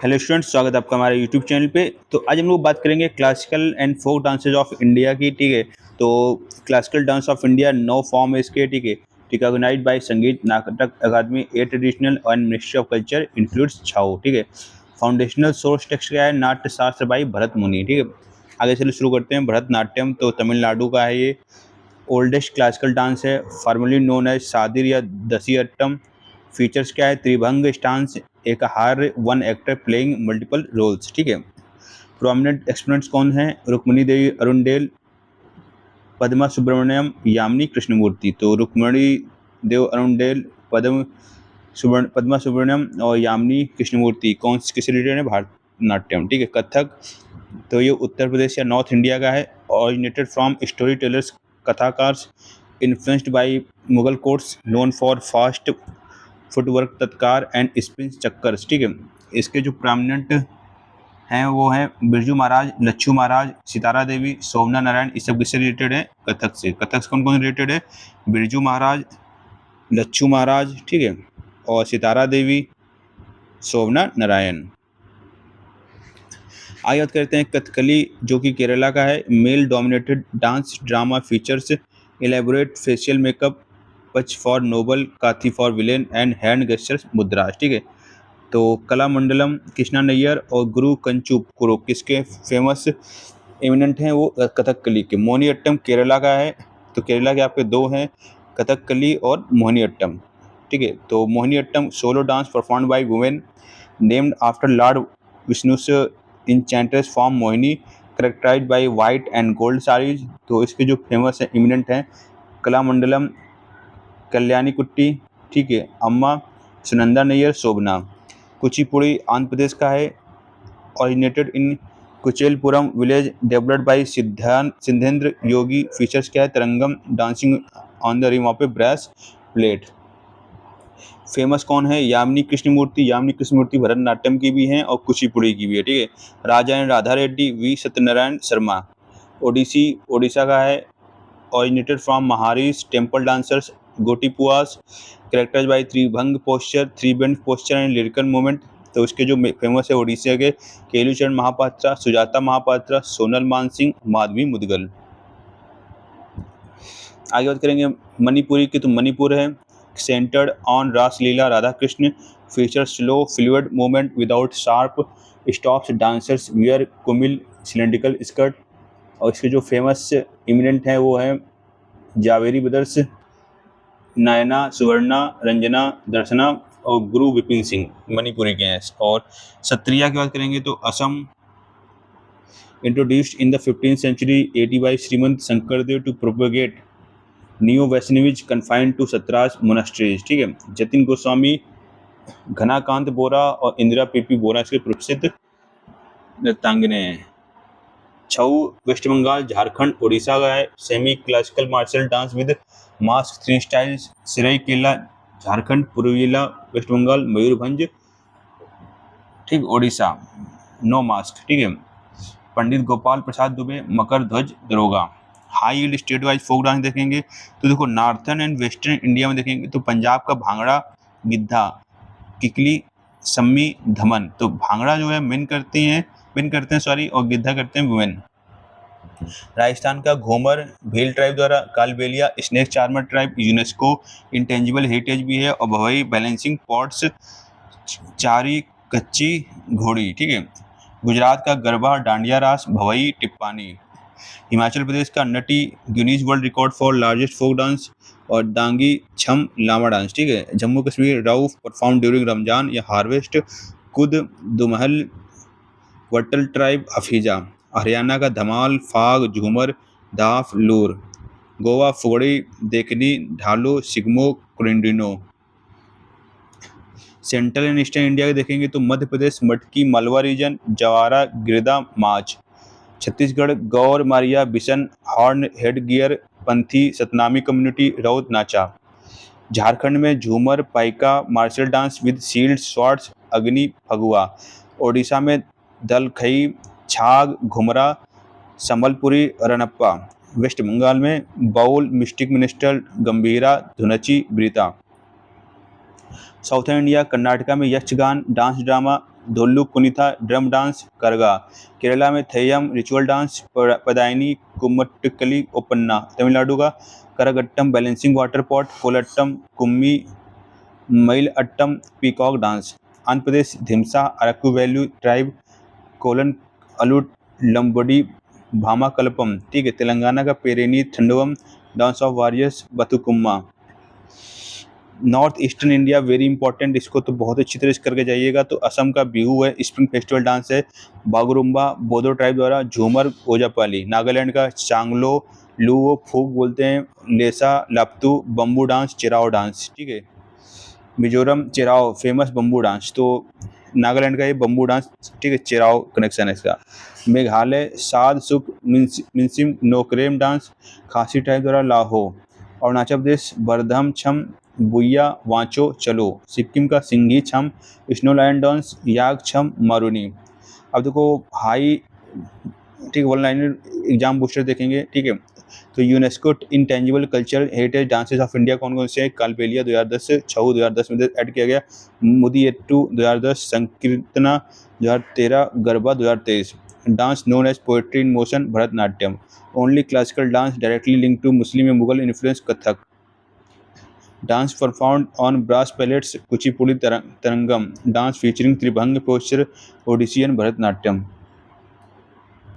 Hello students, स्वागत है आपका हमारे यूट्यूब चैनल पे। तो आज हम लोग बात करेंगे classical and folk dances of India की। ठीक है, तो classical dance of India 9 form है इसके। ठीक है, recognised by Sangeet Natak Akademi, 8 traditional and ministry of culture includes Chhau. ठीक है, फाउंडेशनल सोर्स टेक्स्ट क्या है? नाट्य शास्त्र बाई भरत मुनि। ठीक है, आगे चलो शुरू करते हैं। भरतनाट्यम तो तमिलनाडु का है ये। ओल्डेस्ट क्लासिकल डांस है, फॉर्मली नोन एज सादिर या दसियट्टम। फीचर्स क्या है? त्रिभंग स्टांस, एक हार, one actor playing multiple roles. ठीक है, प्रोमिनेंट एक्सपोनेंट्स कौन है? रुक्मिणी देवी अरुणडेल, पद्मा सुब्रमण्यम, यामिनी कृष्णमूर्ति। तो रुक्मिणी देव अरुणडेल, पद्मा सुब्रमण्यम और यामिनी कृष्णमूर्ति कौन किस रिलेटेड है? भारतनाट्यम। ठीक है, कथक तो ये उत्तर प्रदेश या नॉर्थ इंडिया का है। ऑरिजिनेटेड फ्रॉम स्टोरी टेलर्स, कथाकार्स, influenced by Mughal courts, known for fast footwork, tatkar and spin चक्कर्स। ठीक है, इसके जो प्रोमिनेंट हैं वो हैं बिरजू महाराज, लच्छू महाराज, सितारा देवी, शोभना नारायण। इस सब किससे रिलेटेड है? कथक से। कथक से कौन कौन रिलेटेड है? बिरजू महाराज, लच्छू महाराज, ठीक है, और सितारा देवी, शोभना नारायण। आगे बात करते हैं कथकली, जो कि केरला का है। Male dominated dance drama features elaborate facial makeup, pacha for noble, kathi for villain and hand gestures mudras. ठीक है, तो कलामंडलम कृष्णा नैयर और गुरु कंचुपुरु किसके फेमस एमिनेंट हैं? वो कथकली के। मोहिनीअट्टम केरला का है। तो केरला के आपके दो हैं, कथकली और मोहिनीअट्टम। ठीक है, तो Mohiniyattam solo dance performed by women, named after lord Vishnu's enchantress form Mohini, characterised by white and gold saris. तो इसके जो फेमस है इमिनेंट हैं कलामंडलम, कल्याणी कुट्टी, ठीक है, अम्मा, सुनंदा नैयर, शोभना। कुचिपुड़ी आंध्र प्रदेश का है। Originated in Kuchelapuram village, developed by Siddhendra Yogi. Features क्या है? Tarangam, dancing on the rim of a brass plate. Famous कौन है? यामिनी कृष्णमूर्ति। यामिनी कृष्णमूर्ति भरतनाट्यम की भी हैं और कुचिपुड़ी की भी है। ठीक है, राजा एंड राधा रेड्डी, वी सत्यनारायण शर्मा। ओडिसी ओडिशा का है। Originated from Maharis temple dancers, Gotipuas, characterised by Tribhang posture, three bend posture and lyrical movement. तो इसके जो फेमस है ओडिशा के केलुचरण महापात्रा, सुजाता महापात्रा, सोनल मानसिंह, माधवी मुदगल। आगे बात करेंगे मणिपुरी की। तो मणिपुर है centred on Raas Leela Radha Krishna, feature slow fluid movement without sharp stops, dancers wear kumil cylindrical skirt. और इसके जो फेमस इमिनेंट हैं वो हैं जावेरी ब्रदर्स, नयना, सुवर्णा, रंजना, दर्शना और गुरु विपिन सिंह मणिपुरी के हैं। और सत्रिया की बात करेंगे तो Assam, introduced in the 15th century 80 by Srimanta Sankardev to propagate neo Vaishnavism confined to Satras monasteries. ठीक है, जतिन गोस्वामी, घनाकांत बोरा और इंदिरा पीपी बोरा इसके प्रसिद्ध नृत्यांगने हैं। छऊ वेस्ट बंगाल, झारखंड, उड़ीसा का है। Semi classical martial dance with mask, three styles, Seraikela Jharkhand, Purulia west Bengal, Mayurbhanj, ठीक, उड़ीसा, नो मास्क। ठीक है, पंडित Gopal Prasad Dubey, Makar Dhwaj Darogha. High yield state wise folk dance देखेंगे तो देखो नॉर्थर्न एंड वेस्टर्न इंडिया में देखेंगे तो पंजाब का भांगड़ा, गिद्धा, किकली, सम्मी, धमन। तो भांगड़ा जो है मेन करते हैं सॉरी, और गिद्धा करते हैं वुमेन। राजस्थान का घूमर भील ट्राइब द्वारा, Kalbelia snake charmer tribe UNESCO intangible heritage भी है। और भवई बैलेंसिंग पॉट्स, चारी कच्ची घोड़ी। ठीक है, गुजरात का गरबा डांडिया रास, भवई टिप्पानी। हिमाचल प्रदेश का Nati Guinness world record for largest folk dance और डांगी छम लामा डांस। ठीक है, जम्मू कश्मीर राउफ परफॉर्म ड्यूरिंग रमजान या हार्वेस्ट, कुद दुमहल वट्टल ट्राइब हफीजा। हरियाणा का धमाल, फाग, झूमर, दाफ, लूर। गोवा फुगड़ी, देखनी, ढालो, Shigmo, कुरिंडिनो। Central and eastern India के देखेंगे तो मध्य प्रदेश मटकी, Malwa reason, Jawara, Girda, Mach. Chhattisgarh Gaur Maria, bison, horn head gear, Panthi, Satnami community, Raut Nacha. Jharkhand में Jhumar, Paika, martial dance with shield, swords, Agni, Phagua. Odisha में दलखई, छाग, घुमरा, संबलपुरी, रनप्पा। वेस्ट बंगाल में Baul, mystic minstrel, Gambhira, Dhunuchi, Brita. Southern India Karnataka में Yakshagana dance drama, Dollu Kunitha drum dance, Karaga. Kerala में थेयम रिचुअल डांस, पदायनी कुम्मट्टकली ओपन्ना। तमिलनाडु का Karagattam balancing water pot, Kolattam Kummi, Mayil Attam peacock dance. Andhra Pradesh Dhimsa Araku valley tribe, कोलन अलुट लंबडी भामा कल्पम। ठीक है। तेलंगाना का Perini Thandavam dance of warriors, Bathukamma. North eastern India very important, इसको तो बहुत अच्छी तरह से करके जाइएगा। तो असम का बिहू है, स्प्रिंग फेस्टिवल डांस है, बागुरुम्बा बोडो ट्राइब द्वारा, झूमर ओजापाली। नागालैंड का चांगलो लुओ फूक बोलते हैं, लेसा लाप्तू बम्बू डांस, चिराओ डांस। ठीक है। मिजोरम चिराओ फेमस बम्बू डांस, तो नागालैंड का ये बम्बू डांस, ठीक है, चिराओ कनेक्शन है इसका। मेघालय साद सुक मिनसिम नोकरेम डांस, खासी ट्राइब द्वारा, लाहो। अरुणाचल प्रदेश बरधम छम बुया वांचो चलो। सिक्किम का सिंघी छम स्नो लायन डांस, याग छम मारूनी। अब देखो हाई, ठीक है, वन लाइनर एग्जाम बूस्टर देखेंगे। ठीक है। तो UNESCO intangible cultural heritage dances of India कौन कौन से हैं? कालबेलिया 2010 से, छऊ 2010 में ऐड किया गया, Mudiyettu 2010, Sankirtana 2013, Garba 2023। Dance known as poetry in motion, Bharatanatyam. Only classical dance directly link to Muslim and Mughal influence, Kathak. Dance performed on brass plates, Kuchipudi Tarangam. Dance featuring Tribhang posture, Odissi and Bharatanatyam.